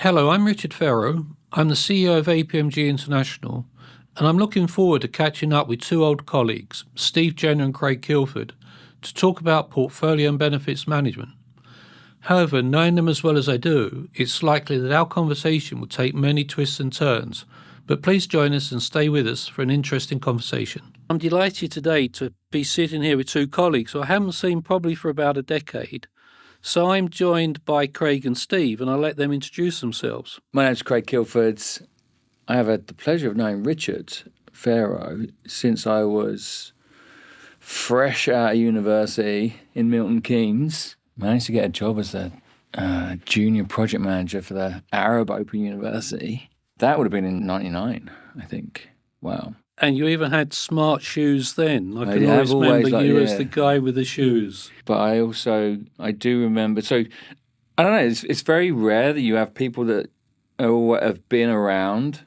Hello, I'm Richard Pharro. I'm the CEO of APMG International, and I'm looking forward to catching up with two old colleagues, Steve Jenner and Craig Kilford, to talk about portfolio and benefits management. However, knowing them as well as I do, it's likely that our conversation will take many twists and turns, but please join us and stay with us for an interesting conversation. I'm delighted today to be sitting here with two colleagues who I haven't seen probably for about a decade. So I'm joined by Craig and Steve, and I'll let them introduce themselves. My name's Craig Kilford. I have had the pleasure of knowing Richard Pharro since I was fresh out of university in Milton Keynes. Managed to get a job as a junior project manager for the Arab Open University. That would have been in 99, I think. Wow. And you even had smart shoes then. I can always remember you as the guy with the shoes. But I do remember, so I don't know, it's very rare that you have people that have been around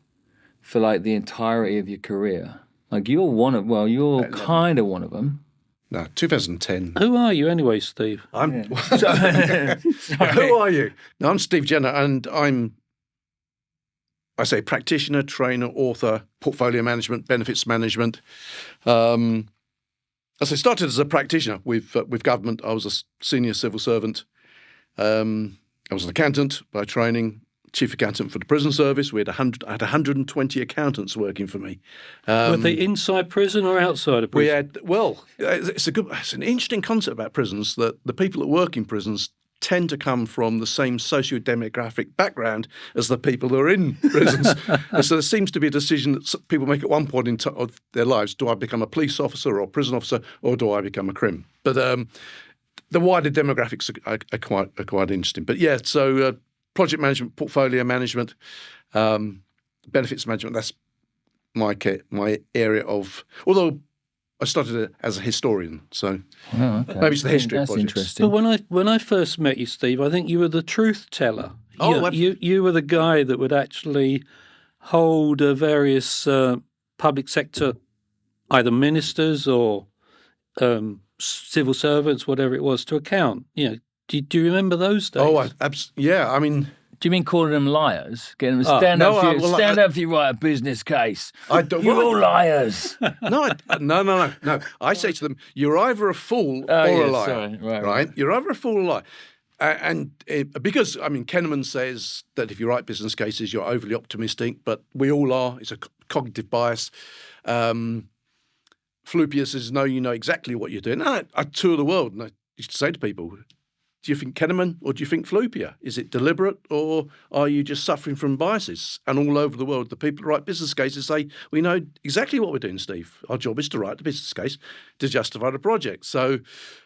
for like the entirety of your career. Like you're kind of one of them. No, 2010. Who are you anyway, Steve? Who are you? No, I'm Steve Jenner, and I say practitioner, trainer, author, portfolio management, benefits management. As I started as a practitioner with government, I was a senior civil servant. I was an accountant by training, chief accountant for the prison service. I had 120 accountants working for me. Were they inside prison or outside of prison? It's an interesting concept about prisons, that the people that work in prisons tend to come from the same socio-demographic background as the people that are in prisons. And so there seems to be a decision that people make at one point of their lives: do I become a police officer or a prison officer, or do I become a crim? But the wider demographics are quite interesting. But yeah, so project management, portfolio management, benefits management, that's my area of, although I started as a historian, so maybe it's the history of projects. Interesting. But when I first met you, Steve, I think you were the truth teller. Oh, you were the guy that would actually hold various public sector, either ministers or civil servants, whatever it was, to account. You know, do you remember those days? Oh, yeah. I mean, do you mean calling them liars? Getting them to stand up if you write a business case. You're all liars. No. I say to them, you're either a fool or a liar. Sorry. Right? You're either a fool or a liar. Because, I mean, Kahneman says that if you write business cases, you're overly optimistic, but we all are. It's a cognitive bias. Flupia says, no, you know exactly what you're doing. I tour the world, and I used to say to people, do you think Kahneman or do you think Flupia? Is it deliberate, or are you just suffering from biases? And all over the world, the people who write business cases say, we know exactly what we're doing, Steve. Our job is to write the business case to justify the project. So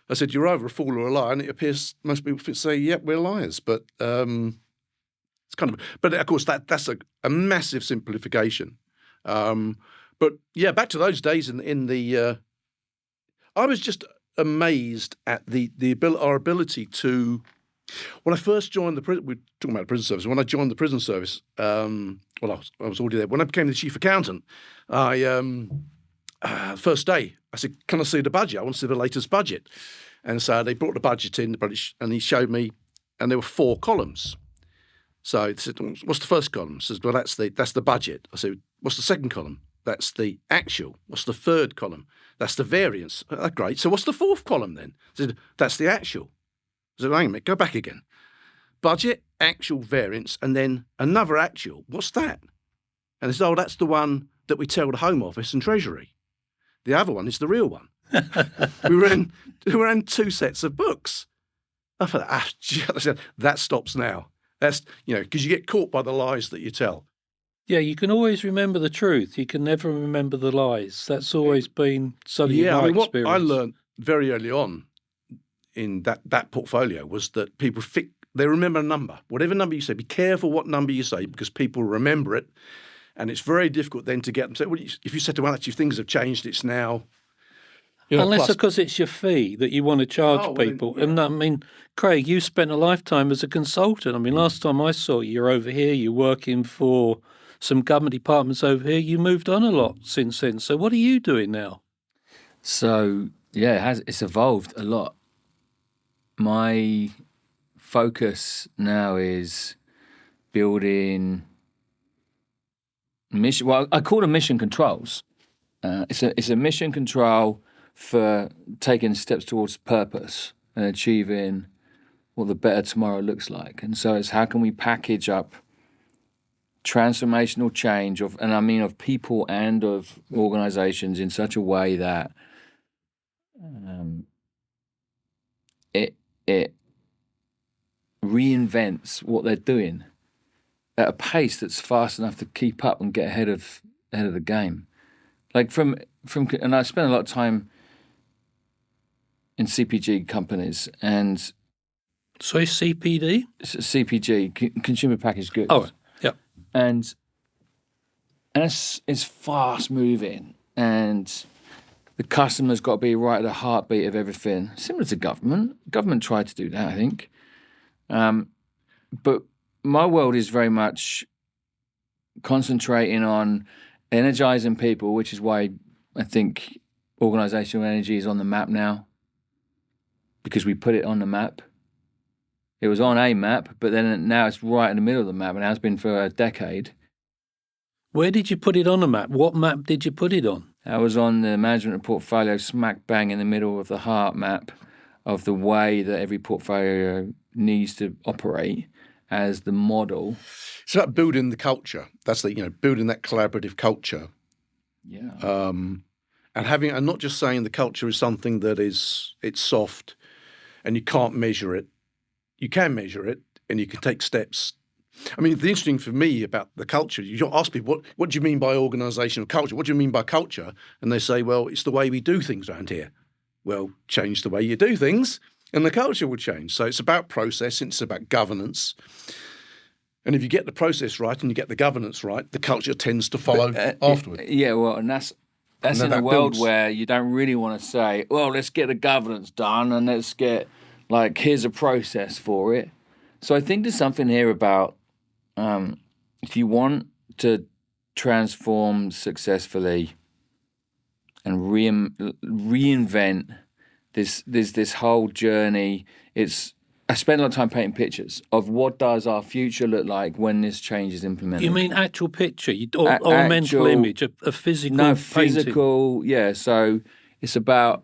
I said, you're either a fool or a liar, and it appears most people say, yep, we're liars. But it's kind of, but of course that's a massive simplification. But yeah, back to those days in the, I was just amazed at our ability to. When I first joined we're talking about the prison service. When I joined the prison service, I was already there. When I became the chief accountant, first day I said, "Can I see the budget? I want to see the latest budget." And so they brought the budget in, and he showed me, and there were 4 columns. So he said, "What's the first column?" I said, "Well, that's the budget." I said, "What's the second column?" That's the actual. What's the third column? That's the variance. Great. So what's the 4th column then? I said, that's the actual. I said, hang on a minute, go back again. Budget, actual, variance, and then another actual. What's that? And they said, that's the one that we tell the Home Office and Treasury. The other one is the real one. we ran 2 sets of books. I thought, I said, that stops now. That's, because you get caught by the lies that you tell. Yeah, you can always remember the truth. You can never remember the lies. That's always been something in my experience. What I learned very early on in that portfolio was that people they remember a number. Whatever number you say, be careful what number you say, because people remember it, and it's very difficult then to get them to say, well, if you said to one, actually, things have changed, it's now. Unless, of course, it's your fee that you want to charge people. And I mean, Craig, you spent a lifetime as a consultant. I mean, last time I saw you, you're over here, you're working for some government departments over here. You moved on a lot since then. So what are you doing now? So, yeah, it's evolved a lot. My focus now is building mission. Well, I call them mission controls. It's a mission control for taking steps towards purpose and achieving what the better tomorrow looks like. And so it's how can we package up transformational change of people and of organizations in such a way that it reinvents what they're doing at a pace that's fast enough to keep up and get ahead of the game. Like and I spent a lot of time in CPG companies and So CPD? CPG, consumer packaged goods. Oh, yeah. And it's fast moving, and the customer's got to be right at the heartbeat of everything. Similar to government. Government tried to do that, I think. But my world is very much concentrating on energizing people, which is why I think organizational energy is on the map now, because we put it on the map. It was on a map, but then now it's right in the middle of the map, and it has been for a decade. Where did you put it on the map? What map did you put it on? I was on the management and portfolio smack bang in the middle of the heart map of the way that every portfolio needs to operate as the model. It's about building the culture. That's building that collaborative culture. Yeah. And not just saying the culture is something that it's soft and you can't measure it. You can measure it and you can take steps. I mean, the interesting for me about the culture, you ask people, what do you mean by organisational culture? What do you mean by culture? And they say, well, it's the way we do things around here. Well, change the way you do things and the culture will change. So it's about process, it's about governance. And if you get the process right and you get the governance right, the culture tends to follow afterward. And that's in a world where you don't really want to say, well, let's get the governance done and let's get, here's a process for it. So I think there's something here about if you want to transform successfully and reinvent this whole journey, I spend a lot of time painting pictures of what does our future look like when this change is implemented. You mean actual picture or a mental image, a physical No, painting? physical, yeah. So it's about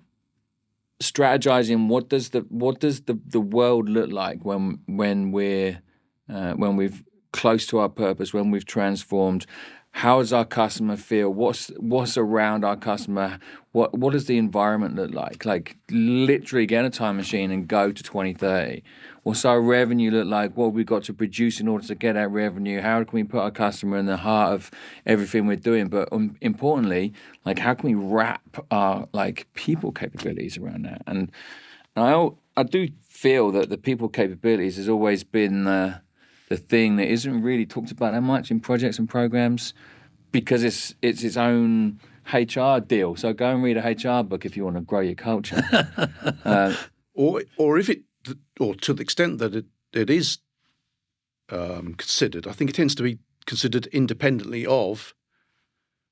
strategizing what does the world look like when we've close to our purpose, when we've transformed. How does our customer feel? What's around our customer? What does the environment look like? Like literally get a time machine and go to 2030. What's our revenue look like? What have we got to produce in order to get our revenue? How can we put our customer in the heart of everything we're doing? But importantly, how can we wrap our people capabilities around that? And I do feel that the people capabilities has always been the thing that isn't really talked about that much in projects and programs, because it's its own HR deal. So go and read a HR book if you want to grow your culture. Or to the extent that it is considered, I think it tends to be considered independently of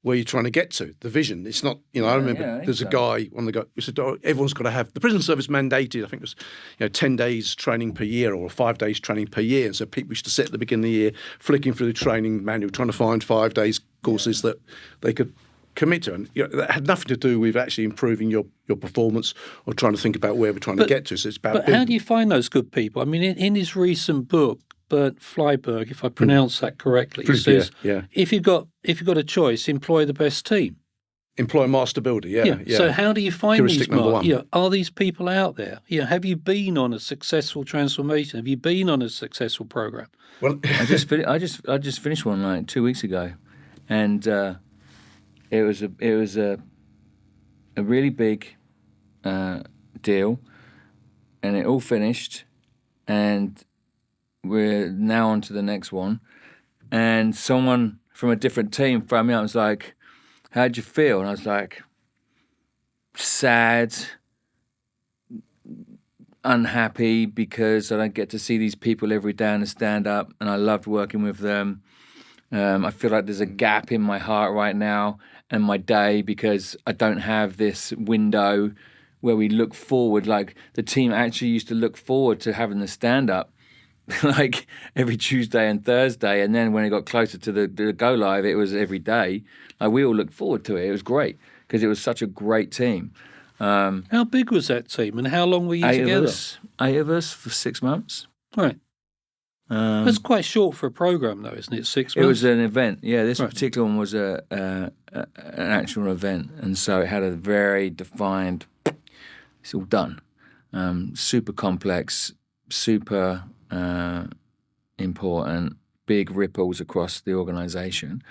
where you're trying to get to, the vision. It's not, I remember there's a guy, one of the guys, who said, everyone's got to have, the prison service mandated, I think it was, 10 days training per year or 5 days training per year. And so people used to sit at the beginning of the year, flicking through the training manual, trying to find 5 days courses that they could commit to. And that had nothing to do with actually improving your performance or trying to think about where we're trying to get to. So it's about But how do you find those good people? I mean, in his recent book, Bert Flyberg, if I pronounce that correctly, he says, if you've got a choice, employ the best team. Employ master builder, yeah. So how do you find Heuristic these number one. Are these people out there? Have you been on a successful transformation? Have you been on a successful program? Well, I just finished one 2 weeks ago, and it was a really big deal, and it all finished, and we're now on to the next one. And someone from a different team phoned me up and was like, how'd you feel? And I was like, sad, unhappy, because I don't get to see these people every day in a stand-up, and I loved working with them. I feel like there's a gap in my heart right now and my day because I don't have this window where we look forward. Like the team actually used to look forward to having the stand-up, like every Tuesday and Thursday, and then when it got closer to the go live, it was every day. Like, we all looked forward to it. It was great because it was such a great team. How big was that team, and how long were you together? 8 of us for 6 months. Right. That's quite short for a program, though, isn't it? 6 months. It was an event. Yeah, this Right. particular one was an actual event, and so it had a very defined. It's all done. Super complex, super important, big ripples across the organisation,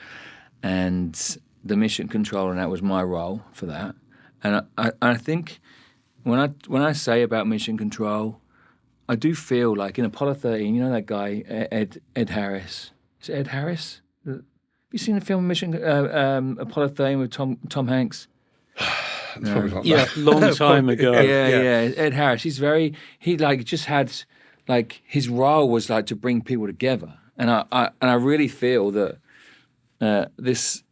and the mission control, and that was my role for that. And I think when I say about mission control, I do feel like in Apollo 13, you know that guy Ed Harris. Is it Ed Harris? Have you seen the film Apollo 13 with Tom Hanks? Yeah, long time ago. Yeah. Ed Harris. He just had like his role was like to bring people together, and I really feel that this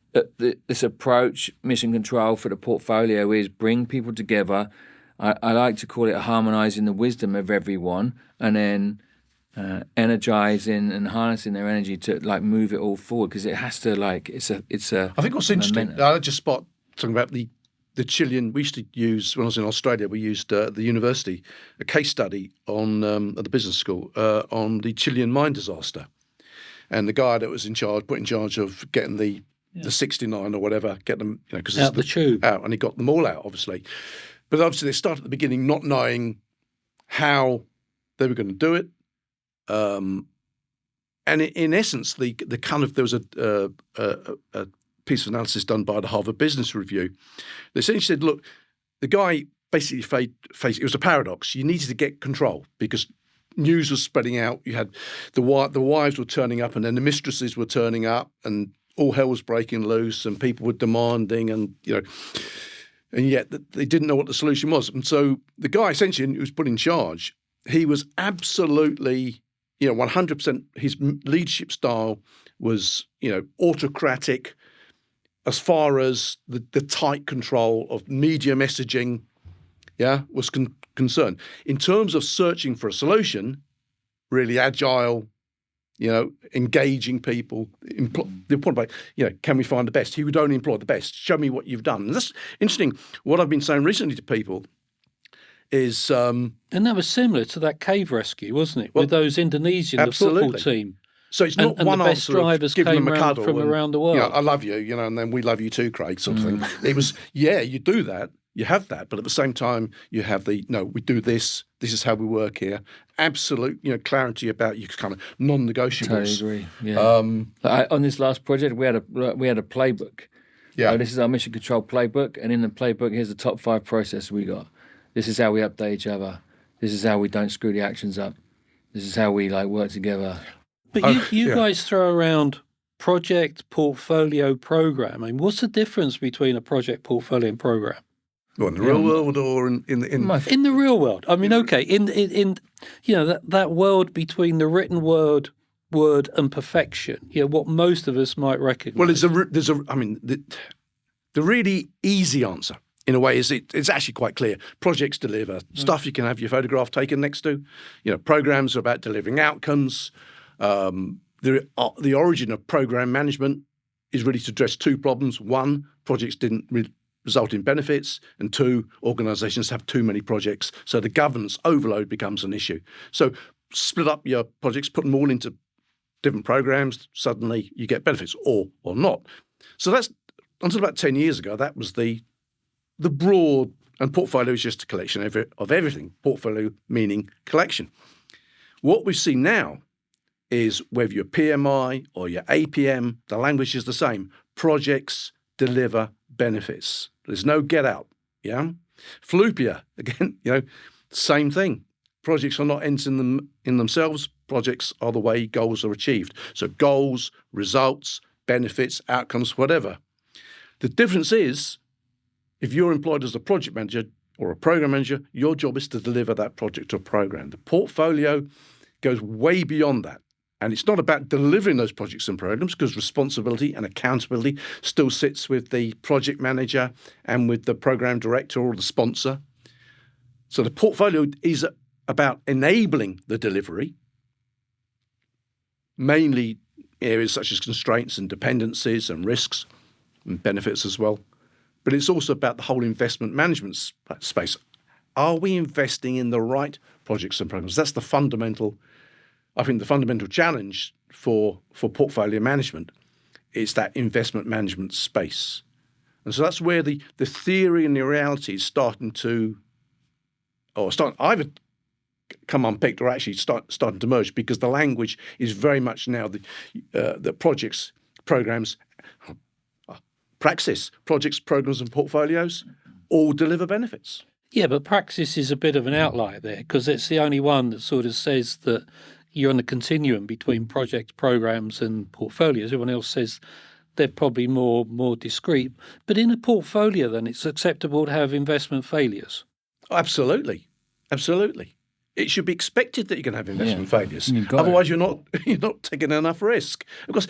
approach, mission control for the portfolio, is bring people together. I like to call it harmonizing the wisdom of everyone, and then energizing and harnessing their energy to like move it all forward, because it has to like it's a. I think what's interesting, I just spot talking about the Chilean. We used to use, when I was in Australia, we used at the university a case study on at the business school on the Chilean mine disaster, and the guy that was put in charge of getting the 69 or whatever, get them, because out the tube out, and he got them all out, obviously. But obviously they started at the beginning not knowing how they were going to do it. And in essence, the kind of, there was a piece of analysis done by the Harvard Business Review. They essentially said, look, the guy basically faced, it was a paradox. You needed to get control because news was spreading out. You had the wives were turning up, and then the mistresses were turning up, and all hell was breaking loose, and people were demanding, and and yet they didn't know what the solution was. And so the guy essentially who was put in charge, he was absolutely, 100%. His leadership style was, autocratic as far as the tight control of media messaging, was concerned. In terms of searching for a solution, really agile, engaging people. The important part, can we find the best? He would only employ the best. Show me what you've done. And that's interesting. What I've been saying recently to people is... and that was similar to that cave rescue, wasn't it? With those Indonesian, the football team. So it's not one the best answer drivers of giving them a came cuddle from around the world. I love you, and then we love you too, Craig, sort of thing. It was, you do that. You have that, but at the same time, you have we do this. This is how we work here. Absolute, clarity about your kind of non-negotiables. Totally agree. Yeah. On this last project, we had a playbook. Yeah. This is our mission control playbook, and in the playbook, here's the top 5 processes we got. This is how we update each other. This is how we don't screw the actions up. This is how we work together. But you guys throw around project, portfolio, program. I mean, what's the difference between a project, portfolio, and program? Well, in the real world or in the real world? I mean, okay, in that world between the written word and perfection. What most of us might recognise. Well, the really easy answer in a way is it's actually quite clear. Projects deliver stuff you can have your photograph taken next to. Programs are about delivering outcomes. The origin of program management is really to address 2 problems. 1, projects didn't result in benefits, and 2, organisations have too many projects, so the governance overload becomes an issue. So split up your projects, put them all into different programs, suddenly you get benefits, or not. So that's, until about 10 years ago, that was the broad, and portfolio is just a collection of everything, portfolio meaning collection. What we've seen now is whether you're PMI or you're APM, the language is the same. Projects deliver benefits. There's no get out. Flupia, again, same thing. Projects are not ends in themselves. Projects are the way goals are achieved. So goals, results, benefits, outcomes, whatever. The difference is, if you're employed as a project manager or a program manager, your job is to deliver that project or program. The portfolio goes way beyond that. And it's not about delivering those projects and programs, because responsibility and accountability still sits with the project manager and with the program director or the sponsor. So the portfolio is about enabling the delivery, mainly areas such as constraints and dependencies and risks and benefits as well. But it's also about the whole investment management space. Are we investing in the right projects and programs? That's the fundamental challenge for portfolio management. It's that investment management space. And so that's where the theory and the reality is starting either come unpicked or actually starting to merge, because the language is very much now the projects, programs, praxis, projects, programs and portfolios all deliver benefits. Yeah, but praxis is a bit of an outlier there, because it's the only one that sort of says that you're on the continuum between projects, programs and portfolios. Everyone else says they're probably more discrete. But in a portfolio, then, it's acceptable to have investment failures. Absolutely. It should be expected that you're going to have investment failures. Otherwise, you're not taking enough risk. Because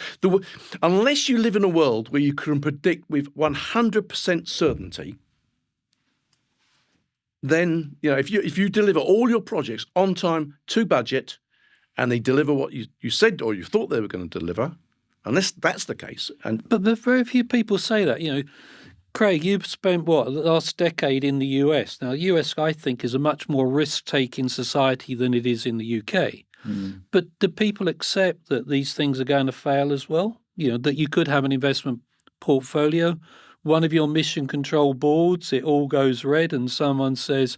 unless you live in a world where you can predict with 100% certainty, then if you deliver all your projects on time, to budget, and they deliver what you said or you thought they were going to deliver, unless that's the case. But very few people say that. Craig, you've spent, the last decade in the US. Now, the US, I think, is a much more risk-taking society than it is in the UK. But do people accept that these things are going to fail as well? That you could have an investment portfolio, one of your mission control boards, it all goes red and someone says,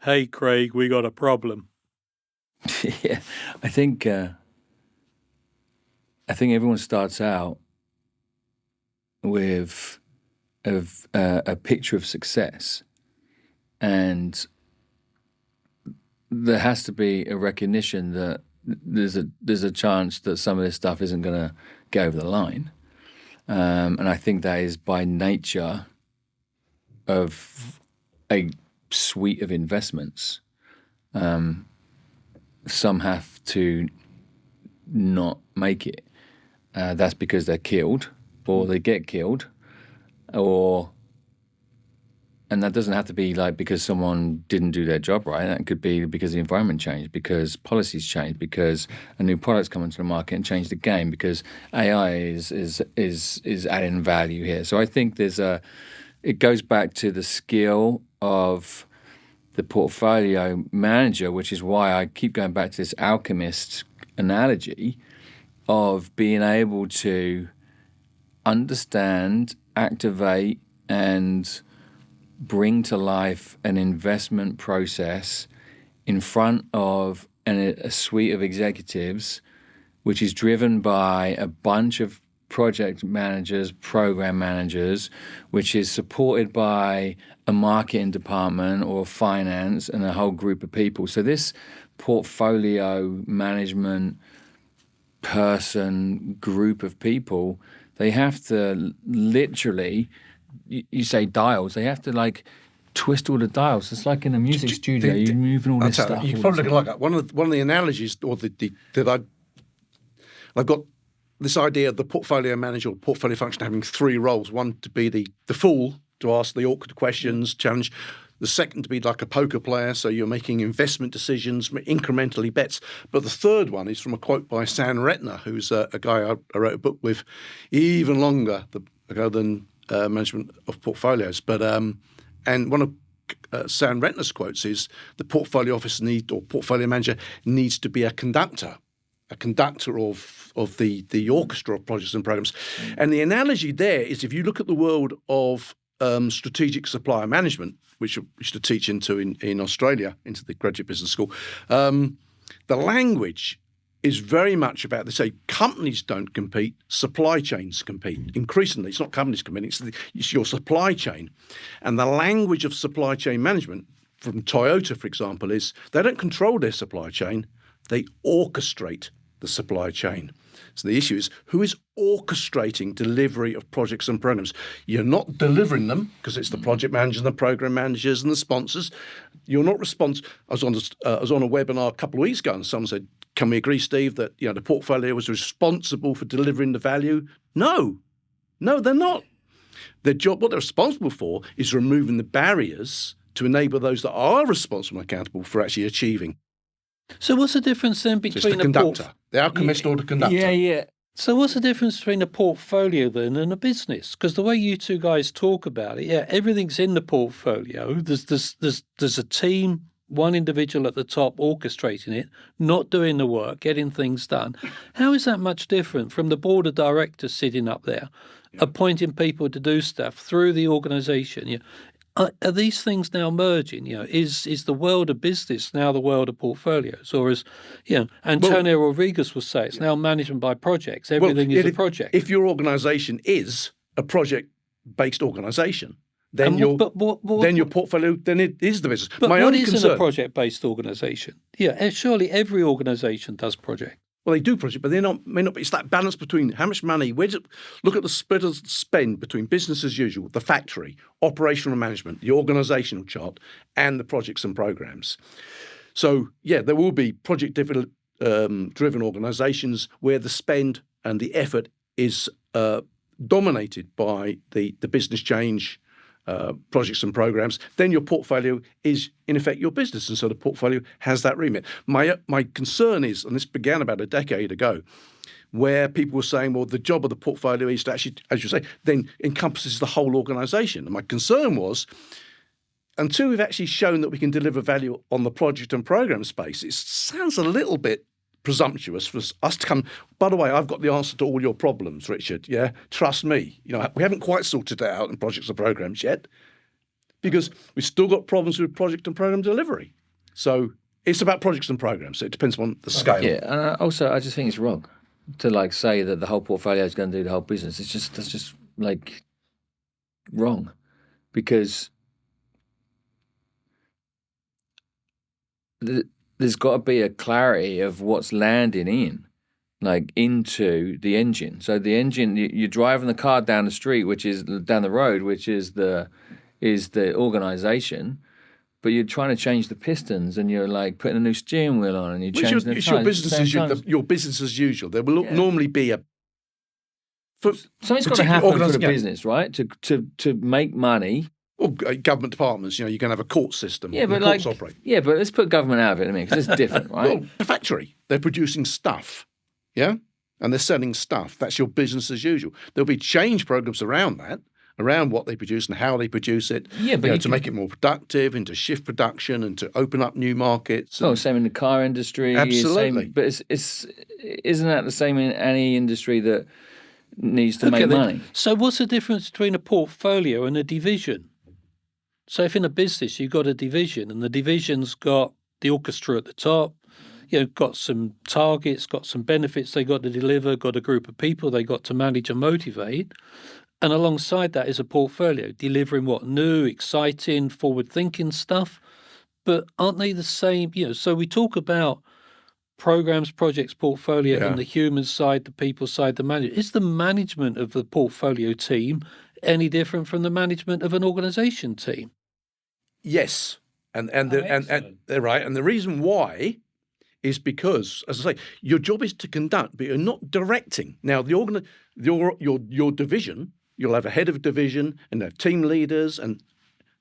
"Hey, Craig, we got a problem." Yeah, I think everyone starts out with a picture of success, and there has to be a recognition that there's a chance that some of this stuff isn't going to go over the line, and I think that is by nature of a suite of investments. Some have to not make it. That's because they're killed, or they get killed, and that doesn't have to be like because someone didn't do their job right. That could be because the environment changed, because policies changed, because a new product's come into the market and changed the game, because AI is adding value here. So I think it goes back to the skill of the portfolio manager, which is why I keep going back to this alchemist analogy of being able to understand, activate, and bring to life an investment process in front of a suite of executives, which is driven by a bunch of project managers, program managers, which is supported by a marketing department or finance and a whole group of people. So this portfolio management person, group of people, they have to literally, you say dials, they have to like twist all the dials. It's like in a music studio, you're moving all this stuff. You're probably looking like one of the analogies, or that I've got this idea of the portfolio manager or portfolio function having three roles. One to be the fool, to ask the awkward questions, challenge. The second to be like a poker player, so you're making investment decisions, incrementally bets. But the third one is from a quote by Sam Retner, who's a guy I wrote a book with even longer ago than management of portfolios. But and one of Sam Retner's quotes is the portfolio officer or portfolio manager needs to be a conductor of the orchestra of projects and programs. And the analogy there is, if you look at the world of strategic supplier management, which I used to teach in Australia, into the graduate business school, the language is very much about, they say companies don't compete, supply chains compete. Increasingly, it's not companies competing, it's your supply chain. And the language of supply chain management from Toyota, for example, is they don't control their supply chain, they orchestrate the supply chain. So the issue is, who is orchestrating delivery of projects and programs? You're not delivering them, because it's the project managers and the program managers and the sponsors. You're not responsible. I was on a webinar a couple of weeks ago, and someone said, "Can we agree, Steve, that the portfolio was responsible for delivering the value?" No, they're not. Their job, what they're responsible for, is removing the barriers to enable those that are responsible and accountable for actually achieving So what's the difference then So it's between the conductor, the alchemist or the conductor. Yeah. So what's the difference between a portfolio then and a business? Because the way you two guys talk about it, yeah, everything's in the portfolio. There's a team, one individual at the top orchestrating it, not doing the work, getting things done. How is that much different from the board of directors sitting up there, appointing people to do stuff through the organisation? You know, are these things now merging? You know, is the world of business now the world of portfolios, or is, you know, Antonio Rodriguez will say it's now management by projects. Everything is a project. If your organisation is a project-based organisation, then And your what- your portfolio then it is the business. But My what only isn't concern, a project-based organisation? Yeah, surely every organisation does project. well, they do project, but may not be. It's that balance between how much money. Look at the split of spend between business as usual, the factory, operational management, the organisational chart, and the projects and programs. So yeah, there will be driven organisations where the spend and the effort is dominated by the business change. Projects and programs, then your portfolio is in effect your business, and so the portfolio has that remit. My concern is, and this began about a decade ago, where people were saying, well, the job of the portfolio is to actually, as you say, then encompasses the whole organisation. And my concern was, until we've actually shown that we can deliver value on the project and program space, it sounds a little bit presumptuous for us to come, by the way, I've got the answer to all your problems, Richard, yeah? Trust me. You know, we haven't quite sorted it out in projects and programs yet because we've still got problems with project and program delivery. So it's about projects and programs. So it depends on the scale. Yeah, and also I just think it's wrong to like say that the whole portfolio is going to do the whole business. That's just like wrong, because there's got to be a clarity of what's landing into the engine. So the engine, you're driving the car down the street, which is down the road, which is the organisation, but you're trying to change the pistons, and you're like putting a new steering wheel on, and you're changing the It's your tires your business as usual. There will normally be a. Something's got to happen for the business, right? To make money. Well, government departments, you can have a court system. Yeah, but courts operate. Yeah, but let's put government out of it, because it's different, right? Well, the factory, they're producing stuff, yeah, and they're selling stuff. That's your business as usual. There'll be change programs around that, around what they produce and how they produce it. Yeah, but to make it more productive, and to shift production, and to open up new markets. Oh, same in the car industry. Absolutely. But isn't that the same in any industry that needs to make money? So what's the difference between a portfolio and a division? So if in a business you've got a division, and the division's got the orchestra at the top, got some targets, got some benefits they got to deliver, got a group of people they got to manage and motivate, and alongside that is a portfolio delivering what new, exciting, forward-thinking stuff. But aren't they the same? So we talk about programs, projects, portfolio, and the human side, the people side, the management. Is the management of the portfolio team any different from the management of an organisation team? Yes, and they're right. And the reason why is because, as I say, your job is to conduct, but you're not directing. Now, your division, you'll have a head of division and have team leaders, and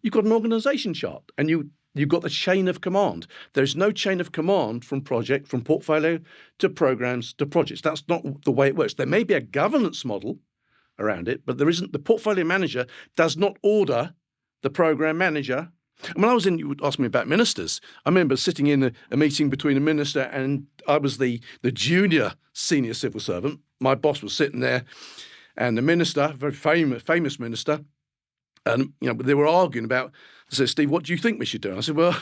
you've got an organisation chart, and you've got the chain of command. There's no chain of command from portfolio to programs to projects. That's not the way it works. There may be a governance model around it, but there isn't. The portfolio manager does not order the program manager. And when you asked me about ministers, I remember sitting in a meeting between a minister, and I was the junior senior civil servant. My boss was sitting there, and the minister, very famous minister, and they were arguing about. I said, Steve, what do you think we should do? And I said, well,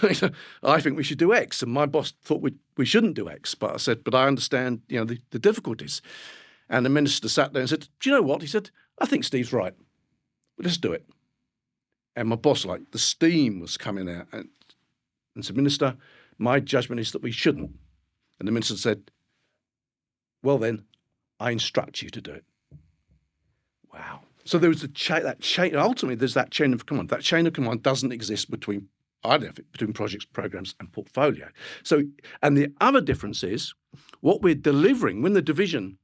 I think we should do X. And my boss thought we shouldn't do X. But I said, but I understand, the difficulties. And the minister sat there and said, do you know what? He said, I think Steve's right. Let's do it. And my boss, the steam was coming out, and said, Minister, my judgment is that we shouldn't. And the minister said, well then, I instruct you to do it. Wow. So there was that chain. Ultimately, there's that chain of command. That chain of command doesn't exist between projects, programs, and portfolio. So, and the other difference is what we're delivering when the division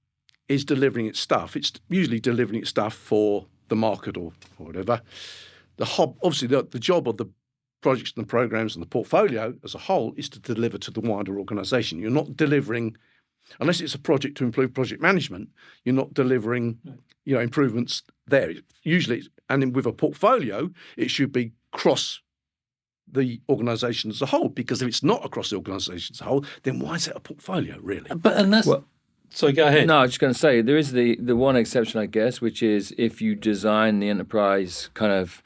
is delivering its stuff. It's usually delivering its stuff for the market or whatever. Obviously, the job of the projects and the programs and the portfolio as a whole is to deliver to the wider organisation. You're not delivering, unless it's a project to improve project management, you're not delivering, improvements there. Usually, and then with a portfolio, it should be cross the organisation as a whole, because if it's not across the organisation as a whole, then why is it a portfolio, really? So go ahead. No, I was just going to say, there is the one exception, I guess, which is if you design the enterprise kind of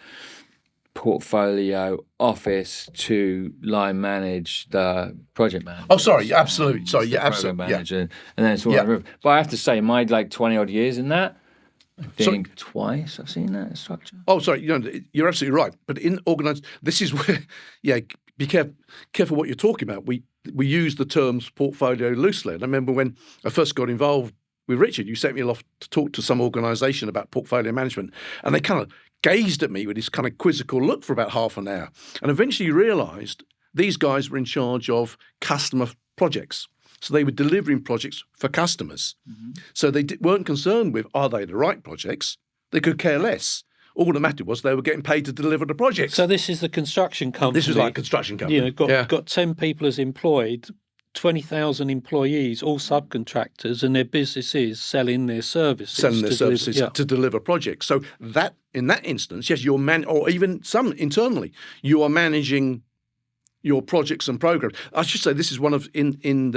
portfolio office to line manage the project manager. Oh, sorry, absolutely. Sorry, yeah, Program absolutely. manager, and then it's all over. But I have to say, my 20 odd years in that, I think twice I've seen that structure. Oh, sorry, you're absolutely right. But in organised, this is where, be careful what you're talking about. We use the terms portfolio loosely. And I remember when I first got involved with Richard, you sent me off to talk to some organisation about portfolio management, and they kind of gazed at me with this kind of quizzical look for about half an hour, and eventually realised these guys were in charge of customer projects. So they were delivering projects for customers. Mm-hmm. So they weren't concerned with, are they the right projects? They could care less. All that mattered was they were getting paid to deliver the projects. So this is the construction company. This was like a construction company. Got 10 people as employed, 20,000 employees, all subcontractors, and their business is selling their services. To deliver projects. So that in that instance, yes, or even some internally, you are managing your projects and programs. I should say this is one of in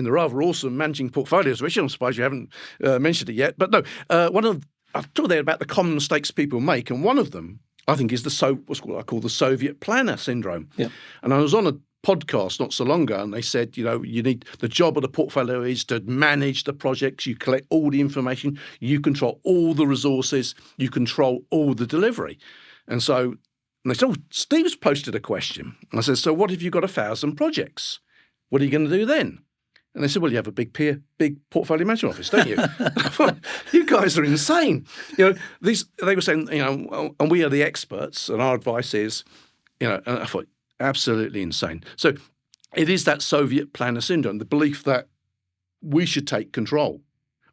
the rather awesome managing portfolios, which I'm surprised you haven't mentioned it yet. But no, I've talked there about the common mistakes people make, and one of them I think is what's what I call the Soviet planner syndrome. Yeah. And I was on a podcast not so long ago, and they said, you need, the job of the portfolio is to manage the projects. You collect all the information, you control all the resources, you control all the delivery. And they said, Steve's posted a question. And I said, so what if you've got 1,000 projects? What are you going to do then? And they said, well, you have a big portfolio management office, don't you? I thought, you guys are insane. They were saying, and we are the experts, and our advice is, and I thought, absolutely insane. So it is that Soviet planner syndrome, the belief that we should take control.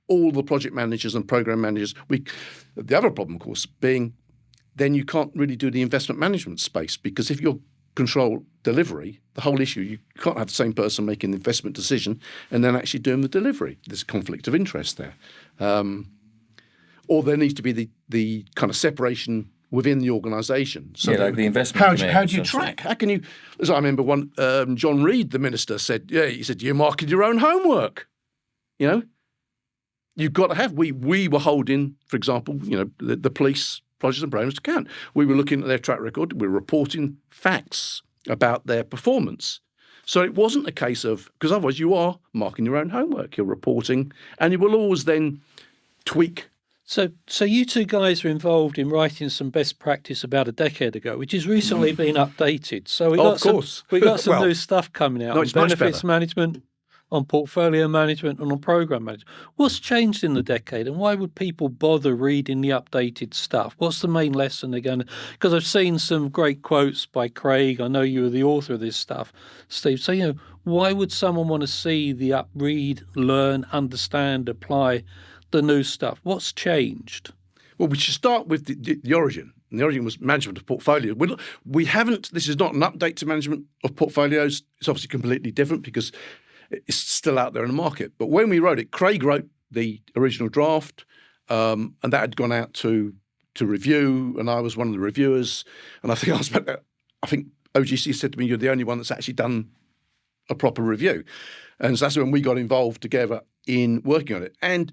All the project managers and program managers. The other problem, of course, being then you can't really do the investment management space, because if you're control delivery, the whole issue, you can't have the same person making the investment decision and then actually doing the delivery. There's a conflict of interest there. Or there needs to be the kind of separation within the organisation. So like the investment. How do you track? How can you? As I remember, John Reid, the minister, said, you're marking your own homework. You've got to have. We were holding, for example, the police projects and programs to account. We were looking at their track record. We were reporting facts about their performance. So it wasn't a case of, because otherwise you are marking your own homework. You're reporting, and you will always then tweak. So you two guys were involved in writing some best practice about a decade ago, which has recently been updated. So we got some new stuff coming out on benefits management, on portfolio management, and on program management. What's changed in the decade, and why would people bother reading the updated stuff? What's the main lesson they're going to? Because I've seen some great quotes by Craig. I know you were the author of this stuff, Steve. So why would someone want to see read, learn, understand, apply the new stuff? What's changed? Well, we should start with the origin. And the origin was management of portfolios. We haven't. This is not an update to management of portfolios. It's obviously completely different because it's still out there in the market. But when we wrote it, Craig wrote the original draft, and that had gone out to review, and I was one of the reviewers. And I think OGC said to me, "You're the only one that's actually done a proper review," and so that's when we got involved together in working on it. And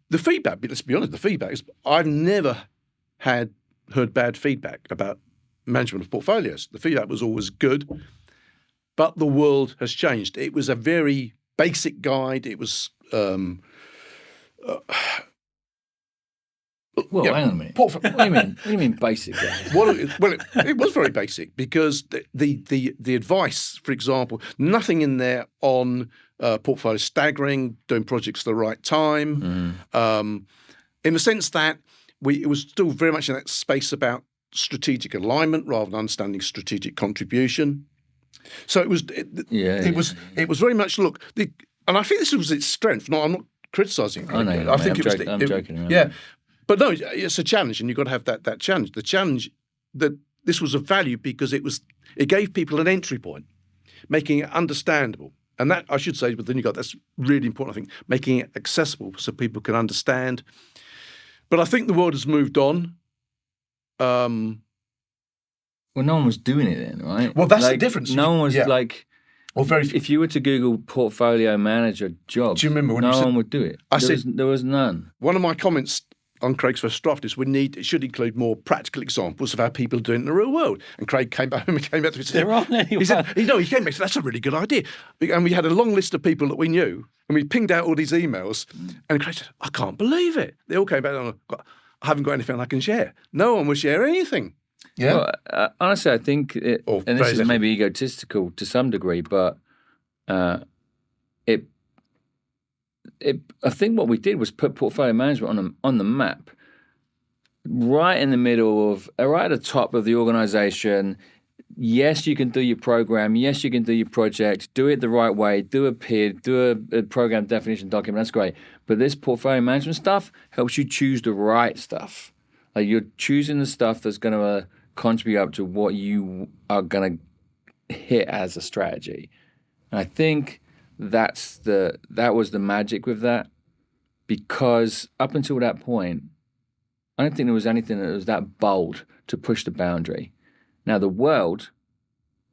the feedback, let's be honest, the feedback is I've never heard bad feedback about management of portfolios. The feedback was always good. But the world has changed. It was a very basic guide. It was hang on a minute. What do you mean basic guide? It was very basic because the advice, for example, nothing in there on portfolio staggering, doing projects at the right time, in the sense that it was still very much in that space about strategic alignment rather than understanding strategic contribution. So it was very much and I think this was its strength. No, I'm not criticising it. I'm joking. Yeah, but no, it's a challenge, and you've got to have that challenge. The challenge that this was of value because it gave people an entry point, making it understandable. And that, I should say, but then that's really important, I think, making it accessible so people can understand. But I think the world has moved on. Well, no one was doing it then, right? Well, that's the difference. No one was like, or very. If you were to Google portfolio manager jobs, Do you remember when no you said, one would do it? There was none. One of my comments on Craig's first draft is it should include more practical examples of how people are doing it in the real world. And Craig came back to me and said, there aren't anyone. He said, he came back and said, that's a really good idea. And we had a long list of people that we knew, and we pinged out all these emails, and Craig said, I can't believe it. They all came back and I haven't got anything I can share. No one will share anything. Yeah. Well, honestly, I think, and this is maybe egotistical to some degree, but I think what we did was put portfolio management on the map, right in the middle of, right at the top of the organization. Yes, you can do your program. Yes, you can do your project. Do it the right way. Do a PID. Do a program definition document. That's great. But this portfolio management stuff helps you choose the right stuff. Like, you're choosing the stuff that's going to contribute up to what you are going to hit as a strategy. And I think that was the magic with that, because up until that point, I don't think there was anything that was that bold to push the boundary. Now, the world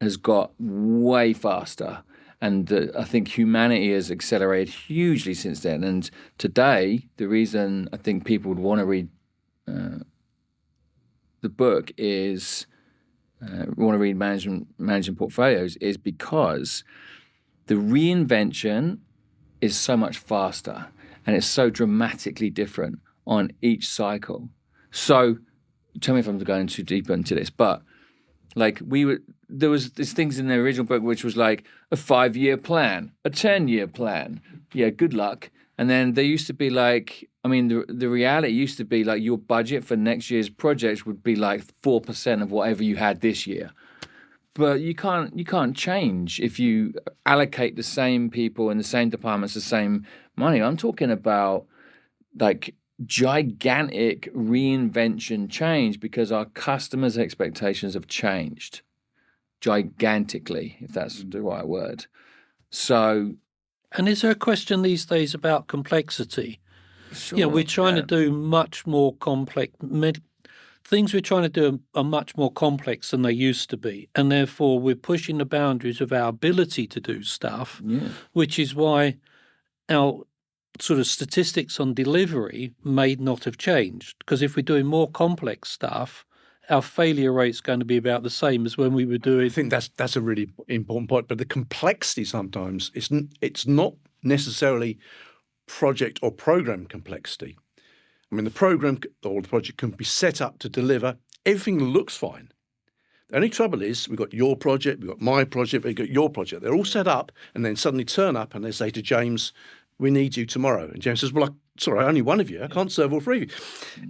has got way faster, and I think humanity has accelerated hugely since then. And today, the reason I think people would want to read the book is want to read Managing Portfolios is because the reinvention is so much faster, and it's so dramatically different on each cycle. So, tell me if I'm going too deep into this, but like there was these things in the original book which was like a 5-year plan, a 10-year plan. Yeah, good luck. And then there used to be like, I mean, the reality used to be like your budget for next year's projects would be like 4% of whatever you had this year. But you can't change if you allocate the same people in the same departments the same money. I'm talking about like gigantic reinvention change because our customers' expectations have changed gigantically, if that's the right word. So, and is there a question these days about complexity? sure, We're trying to do much more complex. Things we're trying to do are much more complex than they used to be, and therefore we're pushing the boundaries of our ability to do stuff, which is why our sort of statistics on delivery may not have changed, because if we're doing more complex stuff, our failure rate's going to be about the same as when we were doing. I think that's a really important point. But the complexity sometimes it's not necessarily project or program complexity. I mean, the program or the project can be set up to deliver. Everything looks fine. The only trouble is we've got your project, we've got my project, we've got your project. They're all set up, and then suddenly turn up and they say to James, we need you tomorrow. And James says, well, sorry, only one of you. I can't serve all three of you.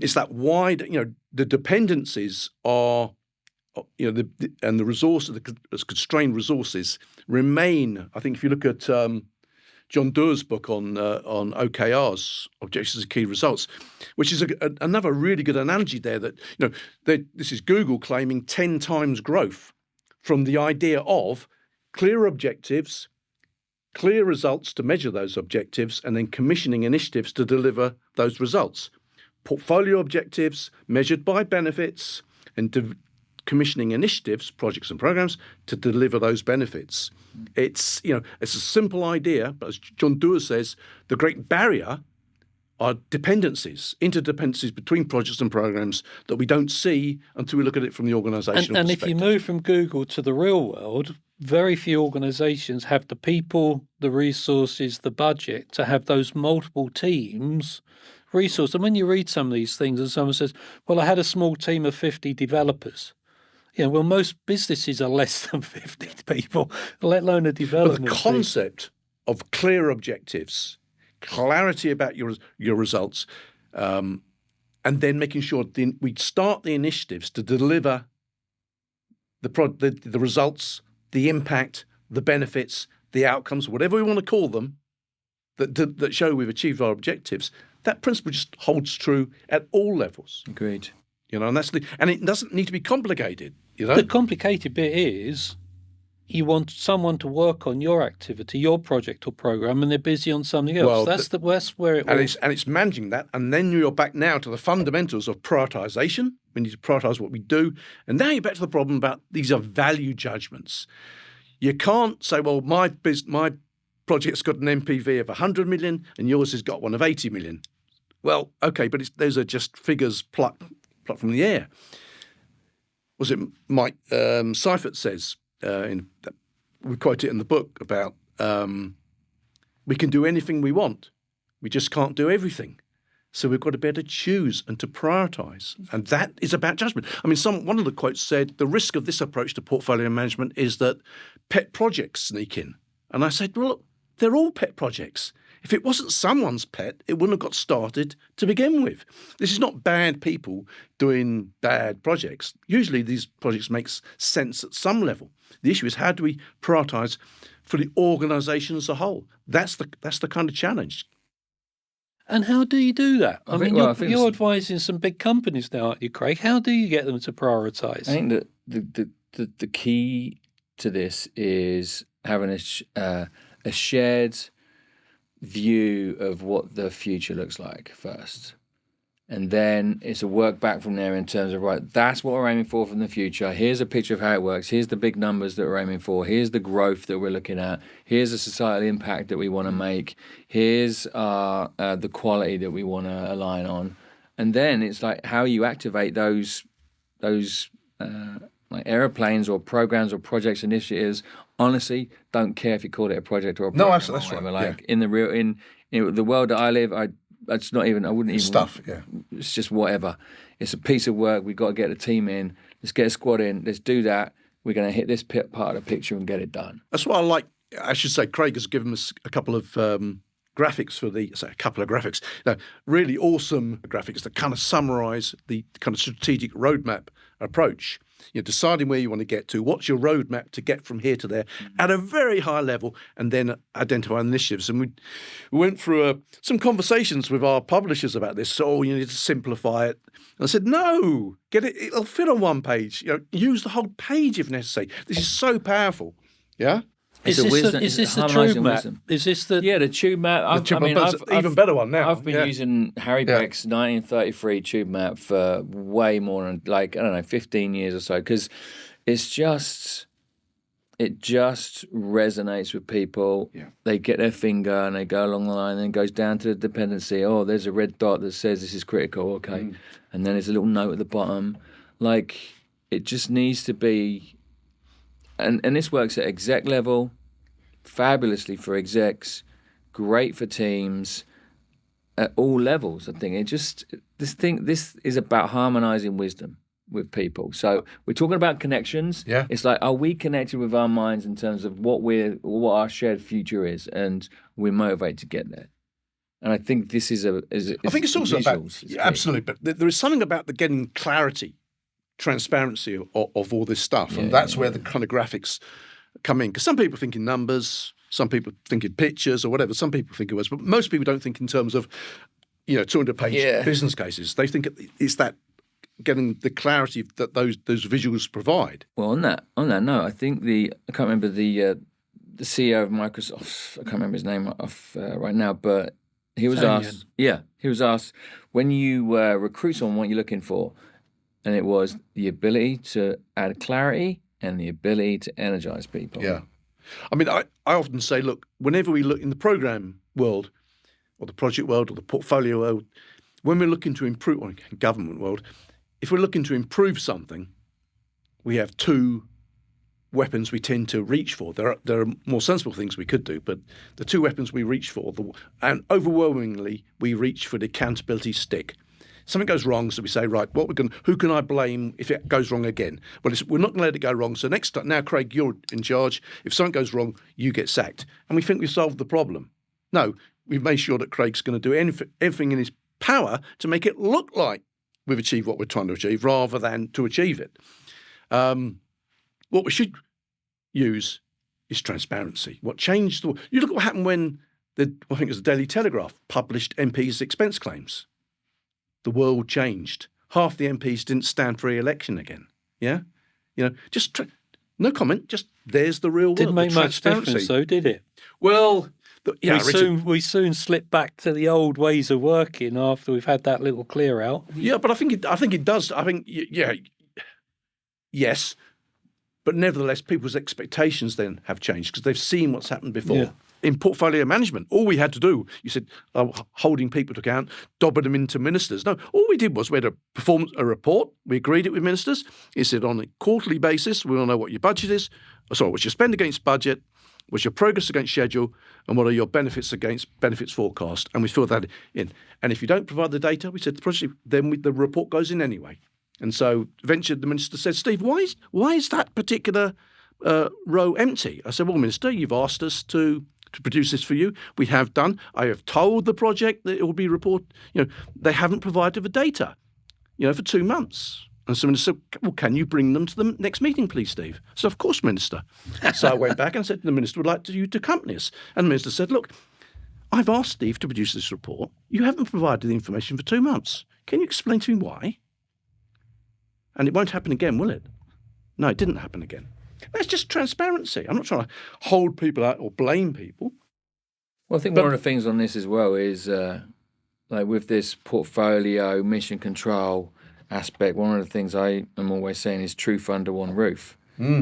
It's that wide, the dependencies are, and the resources, the constrained resources remain. I think if you look at John Doerr's book on OKRs, Objectives and Key Results, which is another really good analogy there that, this is Google claiming 10 times growth from the idea of clear objectives, clear results to measure those objectives, and then commissioning initiatives to deliver those results. Portfolio objectives measured by benefits, and commissioning initiatives, projects and programs to deliver those benefits. It's a simple idea, but as John Doerr says, the great barrier are interdependencies between projects and programs that we don't see until we look at it from the organizational and perspective. If you move from Google to the real world, very few organizations have the people, the resources, the budget to have those multiple teams resource. And when you read some of these things and someone says, well, I had a small team of 50 developers. Well, most businesses are less than 50 people, let alone a development But the concept of clear objectives, clarity about your results, and then making sure we start the initiatives to deliver the results, the impact, the benefits, the outcomes, whatever we want to call them, that show we've achieved our objectives. That principle just holds true at all levels. Agreed. And and it doesn't need to be complicated. The complicated bit is you want someone to work on your activity, your project or program, and they're busy on something else. Well, that's where it all... And it's managing that, and then you're back now to the fundamentals of prioritisation. We need to prioritise what we do, and now you're back to the problem about these are value judgments. You can't say, well, my project's got an NPV of 100 million, and yours has got one of 80 million. Well, okay, but those are just figures plucked from the air. Was it Mike Seifert says? We quote it in the book about we can do anything we want, we just can't do everything. So we've got to be able to choose and to prioritise, and that is about judgment. I mean, one of the quotes said the risk of this approach to portfolio management is that pet projects sneak in. And I said, well, look, they're all pet projects. If it wasn't someone's pet, it wouldn't have got started to begin with. This is not bad people doing bad projects. Usually these projects make sense at some level. The issue is how do we prioritise for the organisation as a whole? That's the kind of challenge. And how do you do that? I mean, you're advising some big companies now, aren't you, Craig? How do you get them to prioritise? I think that the key to this is having a shared view of what the future looks like first. And then it's a work back from there in terms of, right, that's what we're aiming for from the future. Here's a picture of how it works. Here's the big numbers that we're aiming for. Here's the growth that we're looking at. Here's the societal impact that we want to make. Here's the quality that we want to align on. And then it's like how you activate those like airplanes or programs or projects, initiatives. Honestly, don't care if you call it a project or a program. No, that's right. Like in the world that I live, I wouldn't even stuff. Yeah, it's just whatever. It's a piece of work. We've got to get a team in. Let's get a squad in. Let's do that. We're going to hit this part of the picture and get it done. That's what I like. I should say, Craig has given us a couple of graphics really awesome graphics that kind of summarise the kind of strategic roadmap approach. Deciding where you want to get to, what's your roadmap to get from here to there at a very high level, and then identify initiatives. And we went through some conversations with our publishers about this. So you need to simplify it. And I said, no, get it. It'll fit on one page. Use the whole page if necessary. This is so powerful. Yeah. Is this the tube map? Is this the the tube map? Even better one now. I've been using Harry Beck's 1933 tube map for way more than 15 years or so, because it just resonates with people. Yeah. They get their finger and they go along the line, and it goes down to the dependency. Oh, there's a red dot that says this is critical. Okay, and then there's a little note at the bottom. Like, it just needs to be. And this works at exec level, fabulously for execs, great for teams, at all levels. I think this is about harmonizing wisdom with people. So we're talking about connections. Yeah. It's like, are we connected with our minds in terms of what our shared future is, and we're motivated to get there. And I think this is I think it's also about absolutely, but there is something about the getting clarity, transparency of all this stuff, and that's where the kind of graphics come in. Because some people think in numbers, some people think in pictures or whatever. Some people think in words, but most people don't think in terms of 200-page business cases. They think it's that getting the clarity that those visuals provide. Well, on that note, I think I can't remember the CEO of Microsoft. I can't remember his name right now, but he was asked. Yeah, he was asked, when you recruit someone, what you're looking for. And it was the ability to add clarity and the ability to energize people. Yeah. I mean, I often say, look, whenever we look in the program world or the project world or the portfolio world, when we're looking to improve, or government world, if we're looking to improve something, we have two weapons we tend to reach for. There are more sensible things we could do, but the two weapons we reach for, and overwhelmingly, we reach for the accountability stick. Something goes wrong, so we say, right, who can I blame if it goes wrong again? Well, we're not going to let it go wrong. So next time, now, Craig, you're in charge. If something goes wrong, you get sacked. And we think we've solved the problem. No, we've made sure that Craig's going to do everything in his power to make it look like we've achieved what we're trying to achieve rather than to achieve it. What we should use is transparency. What changed? You look at what happened when I think it was the Daily Telegraph published MPs' expense claims. The world changed. half the MPs didn't stand for re-election again. Yeah, no comment. Just there's the real world. Didn't make the much difference, transparency. though, did it? Well, we soon slipped back to the old ways of working after we've had that little clear out. Yeah, but I think it does. I think yes, but nevertheless, people's expectations then have changed because they've seen what's happened before. Yeah. In portfolio management, all we had to do, you said, holding people to account, dobbing them into ministers. No, all we did was we had to perform a report. We agreed it with ministers. It said on a quarterly basis, we all know what your budget is. Sorry, what's your spend against budget, what's your progress against schedule, and what are your benefits against benefits forecast. And we filled that in. And if you don't provide the data, we said then the report goes in anyway. And so eventually the minister said, Steve, why is that particular row empty? I said, well, Minister, you've asked us to produce this for you. We have done. I have told the project that it will be reported. They haven't provided the data, for 2 months. And so the minister said, well, can you bring them to the next meeting, please, Steve? So, of course, Minister. So I went back and said, the minister would like you to accompany us. And the minister said, look, I've asked Steve to produce this report. You haven't provided the information for 2 months. Can you explain to me why? And it won't happen again, will it? No, it didn't happen again. That's just transparency. I'm not trying to hold people out or blame people. Well, I think one of the things on this as well is, like with this portfolio mission control aspect, one of the things I am always saying is truth under one roof.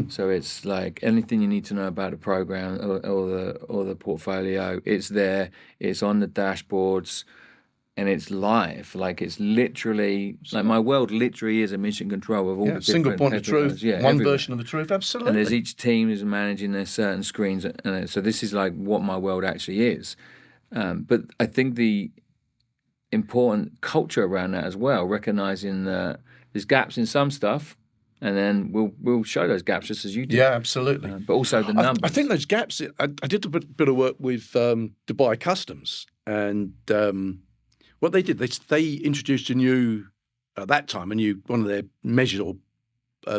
So it's like anything you need to know about the program or the portfolio, it's there, it's on the dashboards, and it's live. Like it's literally, like my world literally is a mission control of all the different single point of truth, one everywhere. version of the truth, absolutely. And there's each team is managing their certain screens, and so this is like what my world actually is. But I think the important culture around that as well, recognizing that there's gaps in some stuff, and then we'll show those gaps just as you do. Yeah, absolutely. But also the numbers. I think those gaps. I did a bit of work with Dubai Customs, and what they did, they introduced a new one of their measures or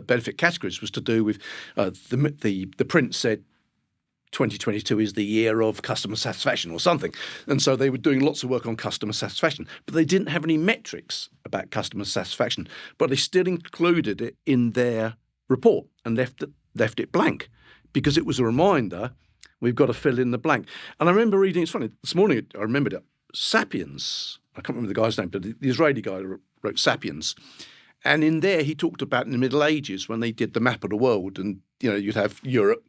benefit categories was to do with the print said 2022 is the year of customer satisfaction or something. And so they were doing lots of work on customer satisfaction, but they didn't have any metrics about customer satisfaction, but they still included it in their report and left it blank because it was a reminder we've got to fill in the blank. And I remember reading, it's funny, this morning I remembered it, Sapiens, I can't remember the guy's name, but the Israeli guy wrote Sapiens. And in there he talked about in the Middle Ages when they did the map of the world and, you'd have Europe,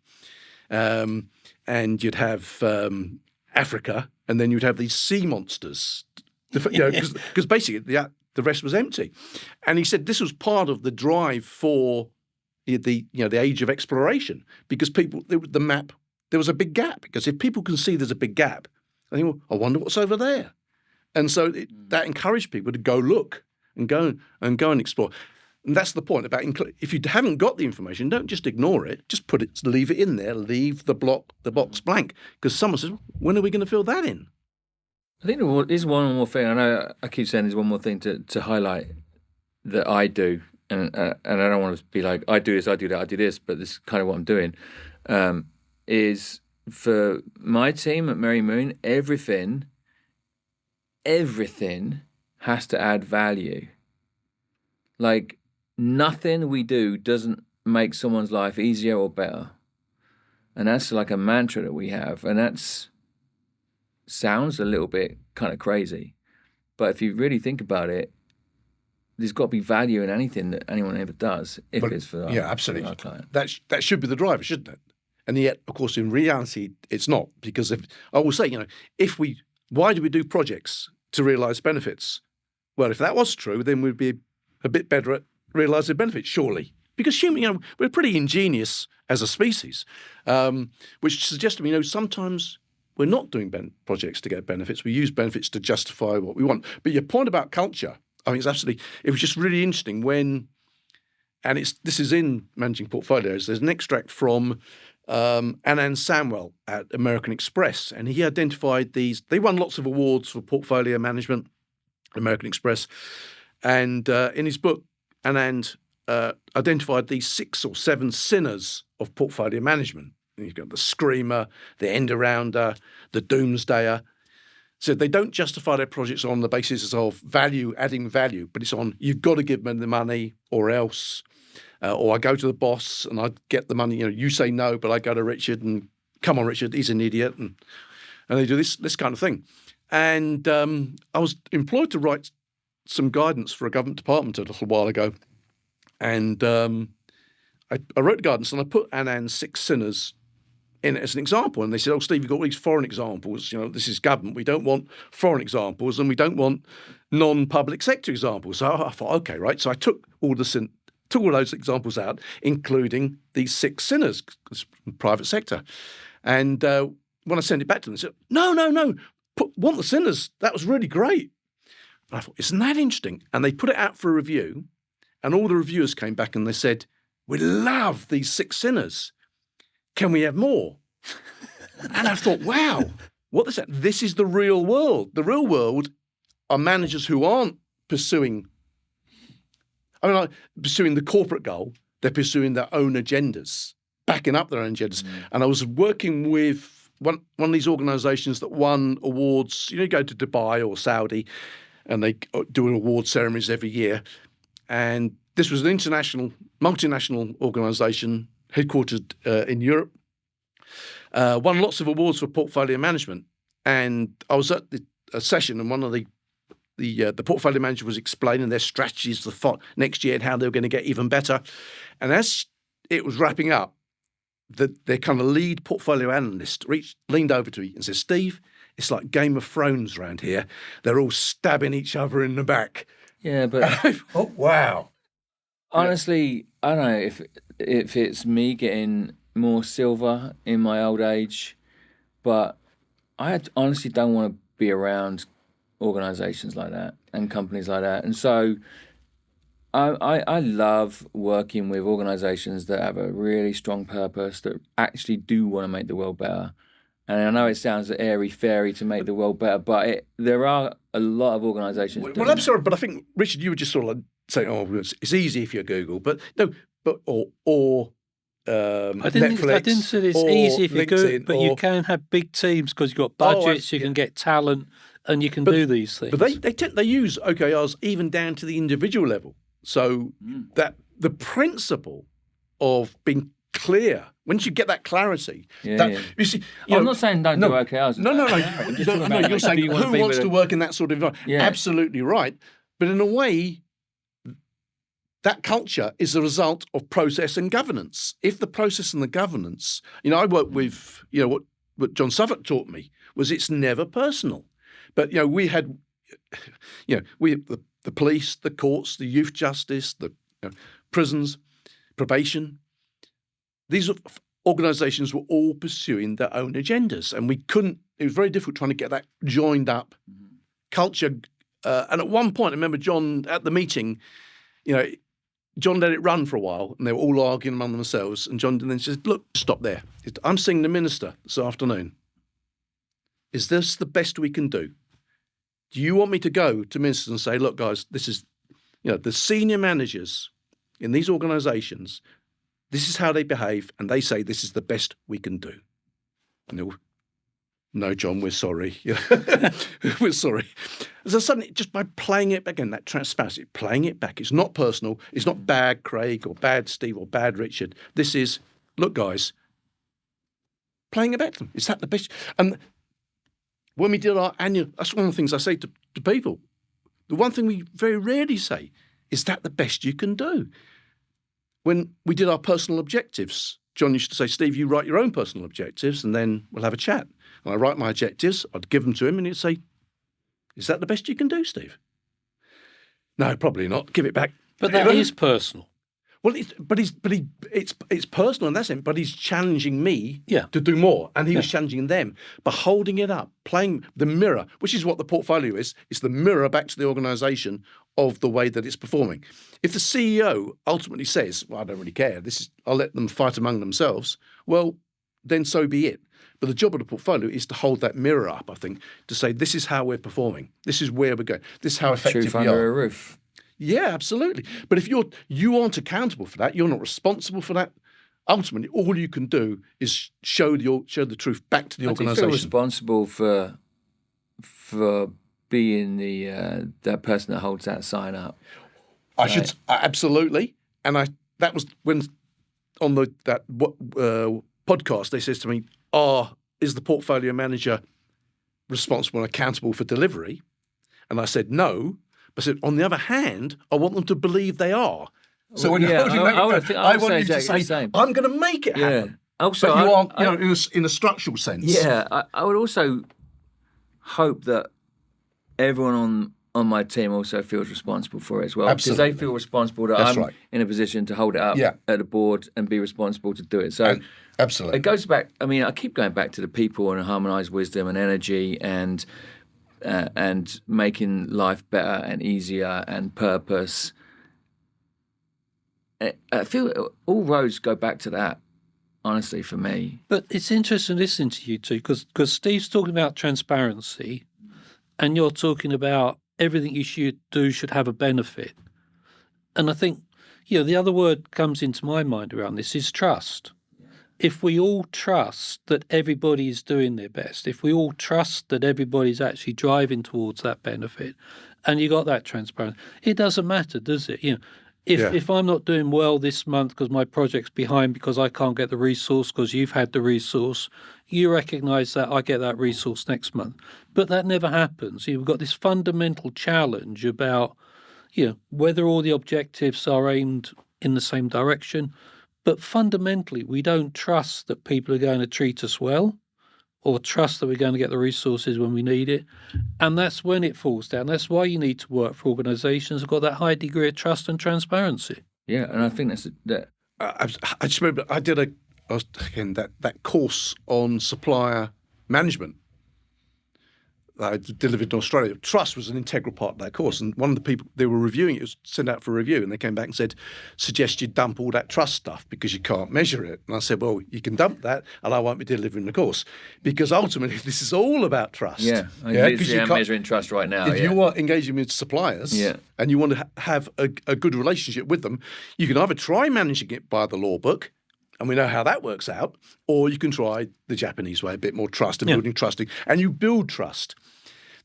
and you'd have Africa, and then you'd have these sea monsters, because basically the rest was empty. And he said this was part of the drive for the age of exploration, because the map, there was a big gap. Because if people can see there's a big gap, I think, well, I wonder what's over there. And so that encouraged people to go look and go and explore. And that's the point about if you haven't got the information, don't just ignore it. Just leave it in there. Leave the box blank. Because someone says, when are we going to fill that in? I think there is one more thing. I know I keep saying there's one more thing to highlight that I do, and I don't want to be like I do this, I do that, I do this, but this is kind of what I'm doing. Is for my team at Merry Moon, everything has to add value. Like nothing we do doesn't make someone's life easier or better. And that's like a mantra that we have. And that's sounds a little bit kind of crazy. But if you really think about it, there's got to be value in anything that anyone ever does if it's for absolutely. Our client. That should be the driver, shouldn't it? And yet, of course, in reality, it's not. Because I will say, why do we do projects to realise benefits? Well, if that was true, then we'd be a bit better at realising benefits, surely. Because we're pretty ingenious as a species, which suggests to me, sometimes we're not doing projects to get benefits. We use benefits to justify what we want. But your point about culture, I think it was just really interesting this is in Managing Portfolios. There's an extract from Anand Samwell at American Express, and he identified these. They won lots of awards for portfolio management, American Express, and in his book, Anand identified these 6 or 7 sinners of portfolio management. And you've got the screamer, the end-arounder, the doomsdayer. So they don't justify their projects on the basis of adding value, but it's on you've got to give me the money or else, or I go to the boss and I get the money. You say no, but I go to Richard and come on, Richard, he's an idiot, and they do this kind of thing. And I was employed to write some guidance for a government department a little while ago, and I wrote guidance and I put Annan's 6 sinners in it as an example. And they said, "Oh, Steve, you've got all these foreign examples. This is government. We don't want foreign examples, and we don't want non-public sector examples." So I thought, okay, right. So I took all those examples out, including these 6 sinners, private sector. And when I sent it back to them, they said, "No, want the sinners. That was really great." And I thought, isn't that interesting? And they put it out for a review, and all the reviewers came back and they said, "We love these 6 sinners. Can we have more?" And I thought, wow, what is that? This is the real world. The real world are managers who aren't pursuing the corporate goal. They're pursuing their own agendas, backing up their own agendas. And I was working with one of these organisations that won awards. You go to Dubai or Saudi, and they do award ceremonies every year. And this was an international, multinational organisation headquartered in Europe. Won lots of awards for portfolio management. And I was at a session, and one of the portfolio manager was explaining their strategies for next year and how they were going to get even better. And as it was wrapping up, their kind of lead portfolio analyst leaned over to me and said, "Steve, it's like Game of Thrones around here. They're all stabbing each other in the back." Yeah, but oh wow! Honestly, I don't know if it's me getting more silver in my old age, but I honestly don't want to be around organisations like that and companies like that. And so I love working with organisations that have a really strong purpose, that actually do want to make the world better. And I know it sounds airy-fairy to make the world better, but there are a lot of organisations. Well, I'm sorry, but I think, Richard, you were just sort of like saying, "Oh, it's easy if you're Google," but no, or I didn't say it's easy if you go, but you can have big teams because you've got budgets, you can get talent, and you can do these things. But they use OKRs even down to the individual level. So that the principle of being clear, once you get that clarity, you see. I'm not saying don't do OKRs. No. You're saying who wants to work in that sort of environment? Yeah. Absolutely right. But in a way, that culture is a result of process and governance. If the process and the governance, I work with, what John Suffolk taught me was it's never personal. But, we had, the police, the courts, the youth justice, the prisons, probation. These organisations were all pursuing their own agendas, and it was very difficult trying to get that joined up culture. And at one point, I remember John at the meeting, John let it run for a while, and they were all arguing among themselves. And John then says, "Look, stop there. I'm seeing the minister this afternoon. Is this the best we can do? Do you want me to go to ministers and say, look, guys, this is, the senior managers in these organisations, this is how they behave, and they say this is the best we can do." And they'll, "No, John, we're sorry. We're sorry." So suddenly, just by playing it back, again, that transparency, playing it back, it's not personal. It's not bad Craig or bad Steve or bad Richard. This is, look, guys, playing it back to them. Is that the best? And when we did our annual, that's one of the things I say to people. The one thing we very rarely say, is that the best you can do? When we did our personal objectives, John used to say, "Steve, you write your own personal objectives and then we'll have a chat." And I write my objectives, I'd give them to him and he'd say, "Is that the best you can do, Steve?" "No, probably not. Give it back." But that is personal. Well, it's personal in that sense, but he's challenging me to do more. And he was challenging them by holding it up, playing the mirror, which is what the portfolio is. It's the mirror back to the organisation of the way that it's performing. If the CEO ultimately says, "Well, I don't really care, I'll let them fight among themselves," well, then so be it. But the job of the portfolio is to hold that mirror up, I think, to say, this is how we're performing. This is where we're going. This is how effective we are. Truth under a roof. Yeah, absolutely. But if you aren't accountable for that, you're not responsible for that. Ultimately, all you can do is show the truth back to the organisation. Do you feel responsible for for being that person that holds that sign up. I should absolutely, and that was when on that podcast they says to me, is the portfolio manager responsible and accountable for delivery? And I said no, but I said on the other hand, I want them to believe they are. So when you're holding I want you to say, I'm going to make it happen. Also, but you are, in a structural sense. Yeah, I would also hope that everyone on my team also feels responsible for it as well. Absolutely. Because they feel responsible that I'm in a position to hold it up at the board and be responsible to do it. So absolutely. It goes back, I keep going back to the people and harmonised wisdom and energy and making life better and easier and purpose. I feel all roads go back to that, honestly, for me. But it's interesting listening to you two because Steve's talking about transparency and you're talking about everything you should do should have a benefit. And I think, the other word comes into my mind around this is trust. If we all trust that everybody is doing their best, if we all trust that everybody's actually driving towards that benefit, and you got that transparency, it doesn't matter, does it? If I'm not doing well this month because my project's behind because I can't get the resource because you've had the resource, you recognise that I get that resource next month. But that never happens. We've got this fundamental challenge about, whether all the objectives are aimed in the same direction. But fundamentally, we don't trust that people are going to treat us well or trust that we're going to get the resources when we need it. And that's when it falls down. That's why you need to work for organisations that have got that high degree of trust and transparency. Yeah, and I think that's that. I just remember I did that course on supplier management that I delivered in Australia. Trust was an integral part of that course. And one of the people, they were reviewing it, was sent out for review, and they came back and said, suggest you dump all that trust stuff because you can't measure it. And I said, well, you can dump that and I won't be delivering the course. Because ultimately, this is all about trust. Yeah, I'm measuring trust right now. If you are engaging with suppliers and you want to have a good relationship with them, you can either try managing it by the law book, and we know how that works out, or you can try the Japanese way, a bit more trust and building trusting, and you build trust.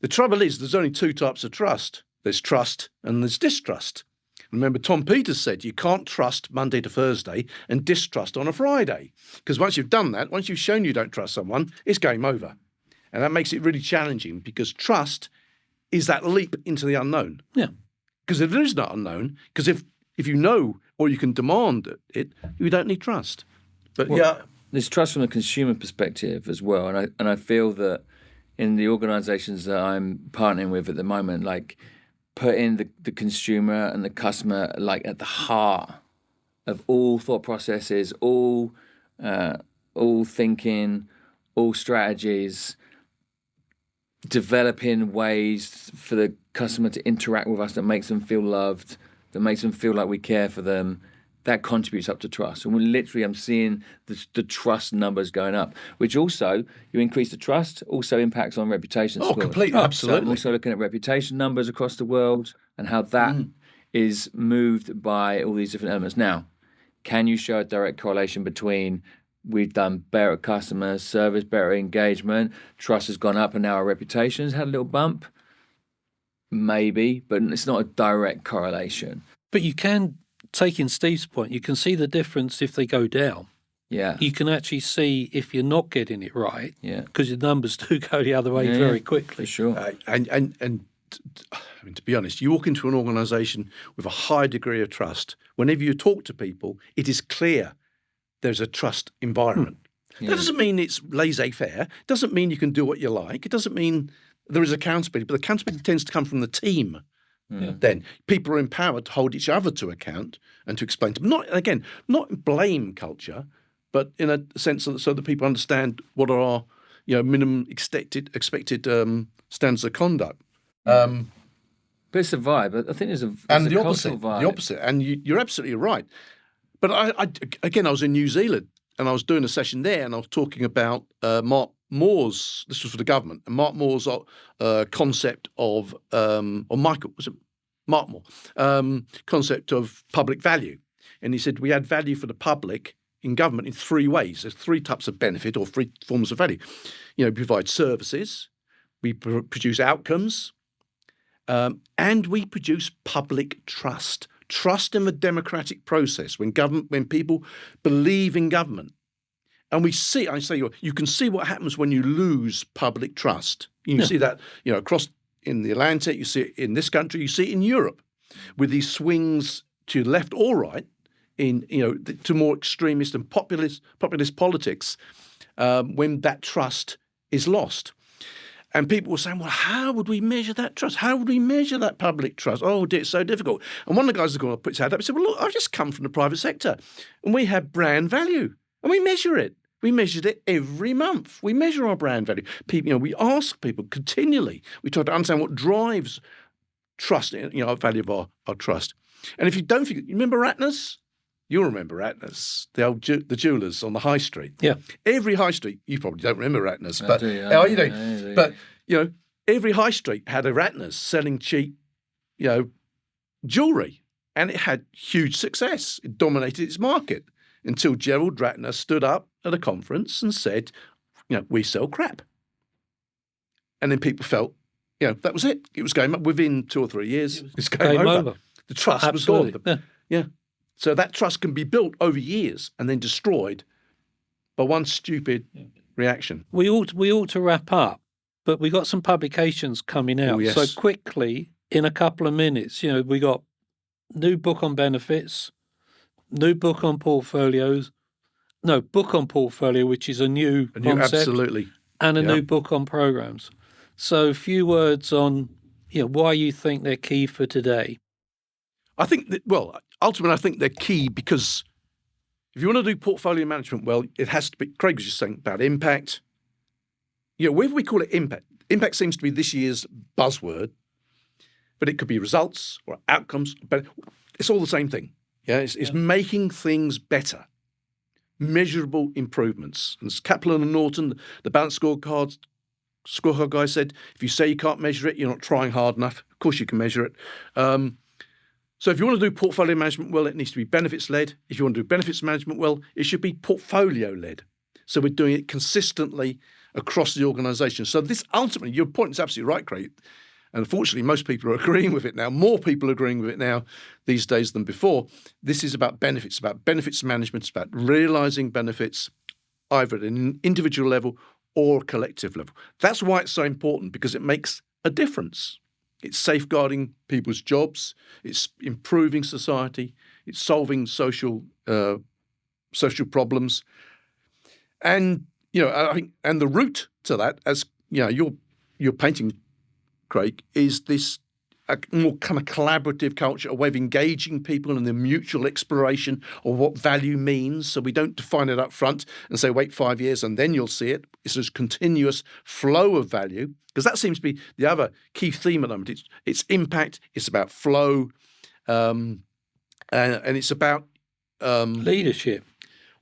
The trouble is there's only two types of trust. There's trust and there's distrust. Remember, Tom Peters said you can't trust Monday to Thursday and distrust on a Friday, because once you've done that, once you've shown you don't trust someone, it's game over. And that makes it really challenging because trust is that leap into the unknown. Yeah. Because if there is no unknown, because if you know or you can demand it, you don't need trust. But there's trust from a consumer perspective as well, and I feel that in the organisations that I'm partnering with at the moment, like putting the consumer and the customer like at the heart of all thought processes, all thinking, all strategies, developing ways for the customer to interact with us that makes them feel loved, that makes them feel like we care for them, that contributes up to trust. And I'm seeing the trust numbers going up, which also, you increase the trust, also impacts on reputation scores. Oh, completely, absolutely. So I'm also looking at reputation numbers across the world and how that is moved by all these different elements. Now, can you show a direct correlation between we've done better customer service, better engagement, trust has gone up, and now our reputation's had a little bump? Maybe, but it's not a direct correlation. But you can, taking Steve's point, you can see the difference if they go down. Yeah. You can actually see if you're not getting it right. Yeah. Because your numbers do go the other way very quickly. For sure. And to be honest, you walk into an organisation with a high degree of trust. Whenever you talk to people, it is clear there's a trust environment. Yeah. That doesn't mean it's laissez-faire. It doesn't mean you can do what you like. It doesn't mean there is accountability, but accountability tends to come from the team. Then people are empowered to hold each other to account and to explain to them. Not blame culture, but in a sense so that people understand what are our minimum expected standards of conduct. But it's a vibe. I think there's the opposite. Vibe. The opposite, and you're absolutely right. But I was in New Zealand and I was doing a session there, and I was talking about Mark Moore's. This was for the government, and Mark Moore's concept of, or Michael, was it Mark Moore? Concept of public value, and he said we add value for the public in government in three ways. There's three types of benefit or three forms of value. You provide services, we produce outcomes, and we produce public trust. Trust in the democratic process when people believe in government. And you can see what happens when you lose public trust. You can see that, across in the Atlantic, you see it in this country, you see it in Europe, with these swings to left or right, to more extremist and populist politics, when that trust is lost. And people were saying, well, how would we measure that trust? How would we measure that public trust? Oh, dear, it's so difficult. And one of the guys who put his hand up and said, well, look, I've just come from the private sector, and we have brand value, and we measure it. We measured it every month. We measure our brand value. People, we ask people continually. We try to understand what drives trust, our value of our trust. And if you don't think, you remember Ratner's? You'll remember Ratner's, the jewellers on the high street. Yeah. Every high street, you probably don't remember Ratner's, I but do. you do. But every high street had a Ratner's selling cheap, jewellery, and it had huge success. It dominated its market until Gerald Ratner stood up at a conference and said, we sell crap. And then people felt, that was it. It was game up within 2 or 3 years. It's game over. The trust was gone. Yeah. So that trust can be built over years and then destroyed by one stupid reaction. We ought to wrap up, but we got some publications coming out. Oh, yes. So quickly, in a couple of minutes, we got new book on benefits, new book on portfolios, book on portfolio, which is a new concept, absolutely, and a new book on programs. So a few words on why you think they're key for today. I think that, ultimately, I think they're key because if you want to do portfolio management well, it has to be, Craig was just saying about impact. Whether we call it impact, impact seems to be this year's buzzword, but it could be results or outcomes, but it's all the same thing. Yeah, it's making things better, measurable improvements. And as Kaplan and Norton, the balanced scorecard guy said, if you say you can't measure it, you're not trying hard enough. Of course you can measure it. So if you want to do portfolio management well, it needs to be benefits-led. If you want to do benefits management well, it should be portfolio-led. So we're doing it consistently across the organisation. So this ultimately, your point is absolutely right, Craig. And unfortunately, most people are agreeing with it now. More people are agreeing with it now these days than before. This is about benefits management. It's about realising benefits either at an individual level or collective level. That's why it's so important, because it makes a difference. It's safeguarding people's jobs. It's improving society. It's solving social problems. And I think, and the route to that, as you're painting, Craig, is this a more kind of collaborative culture, a way of engaging people in the mutual exploration of what value means. So we don't define it up front and say, wait 5 years and then you'll see it. It's this continuous flow of value, because that seems to be the other key theme at the moment. It's impact, it's about flow, and it's about leadership.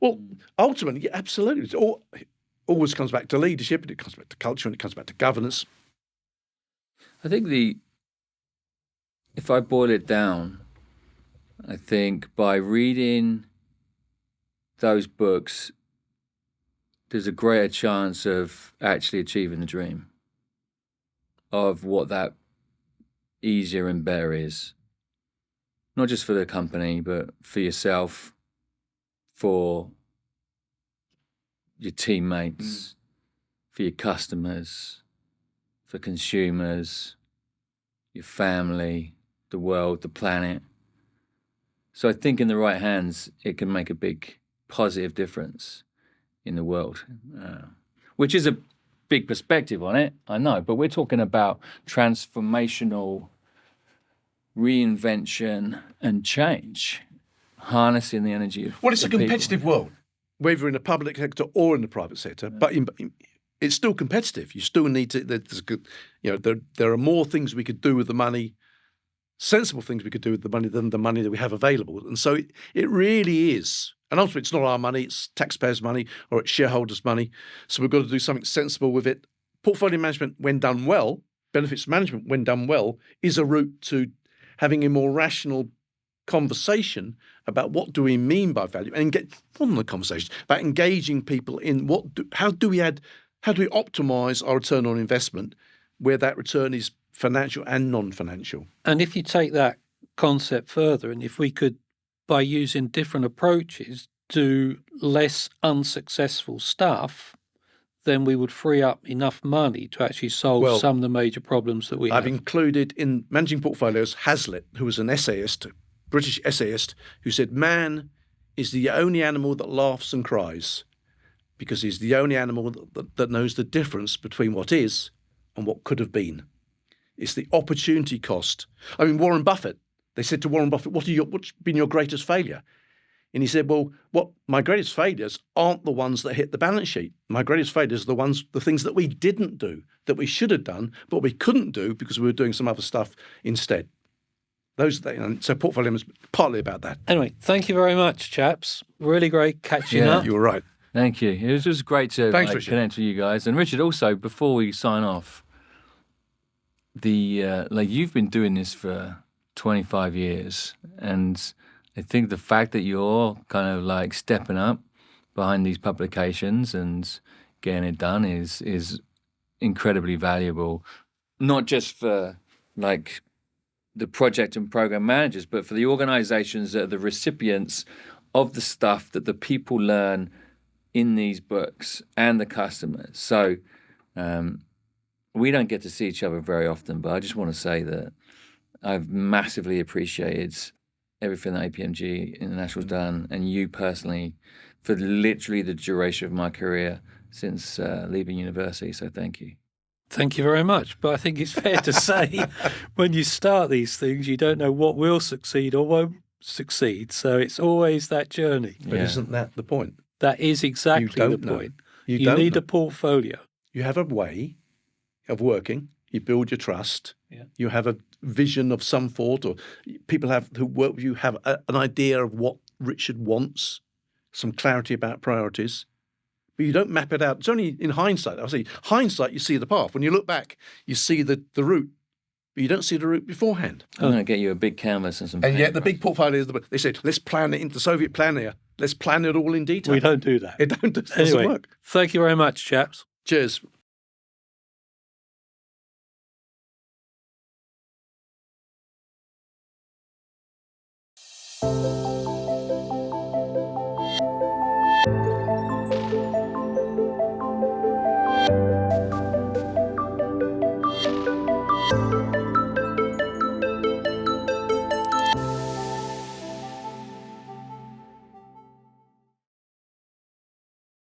Well, ultimately, absolutely. It always comes back to leadership, and it comes back to culture, and it comes back to governance. I think if I boil it down, I think by reading those books, there's a greater chance of actually achieving the dream of what that easier and better is. Not just for the company, but for yourself, for your teammates, for your customers, for consumers, your family, the world, the planet. So I think in the right hands, it can make a big positive difference in the world, which is a big perspective on it, I know, but we're talking about transformational reinvention and change, harnessing the energy of Well, it's a people. competitive world, whether in the public sector or in the private sector, but it's still competitive. You still need to, there are more things we could do with the money, sensible things we could do with the money than the money that we have available. And so it really is. And ultimately, it's not our money, it's taxpayers' money or it's shareholders' money. So we've got to do something sensible with it. Portfolio management, when done well, benefits management, when done well, is a route to having a more rational conversation about what do we mean by value, and get from the conversation about engaging people in how do we optimize our return on investment where that return is financial and non-financial. And if you take that concept further, and if we could, by using different approaches, do less unsuccessful stuff, then we would free up enough money to actually solve some of the major problems that we have. I've included in Managing Portfolios Hazlitt, who was an essayist, British essayist, who said, man is the only animal that laughs and cries because he's the only animal that knows the difference between what is and what could have been. It's the opportunity cost. I mean, Warren Buffett, they said to Warren Buffett, what's been your greatest failure? And he said, well, my greatest failures aren't the ones that hit the balance sheet. My greatest failures are the things that we didn't do, that we should have done, but we couldn't do because we were doing some other stuff instead. So portfolio is partly about that. Anyway, thank you very much, chaps. Really great catching up. You were right. Thank you. It was just great to Thanks, connect with you guys. And Richard, also, before we sign off, you've been doing this for 25 years, and I think the fact that you're kind of like stepping up behind these publications and getting it done is incredibly valuable, not just for like the project and program managers, but for the organizations that are the recipients of the stuff that the people learn in these books and the customers. So we don't get to see each other very often, but I just want to say that I've massively appreciated everything that APMG International's done, and you personally, for literally the duration of my career since leaving university. So thank you. Thank you very much. But I think it's fair to say when you start these things, you don't know what will succeed or won't succeed. So it's always that journey. But isn't that the point? That is exactly the point. You need a portfolio. You have a way of working. You build your trust. Yeah. You have a vision of some sort, or people who work with you have an idea of what Richard wants, some clarity about priorities. But you don't map it out. It's only in hindsight. I say hindsight, you see the path. When you look back, you see the route, but you don't see the route beforehand. I'm going to get you a big canvas and some And yet the big portfolio, they said, let's plan it into Soviet plan here. Let's plan it all in detail. We don't do that. It doesn't Anyway, work. thank you very much, chaps. Cheers.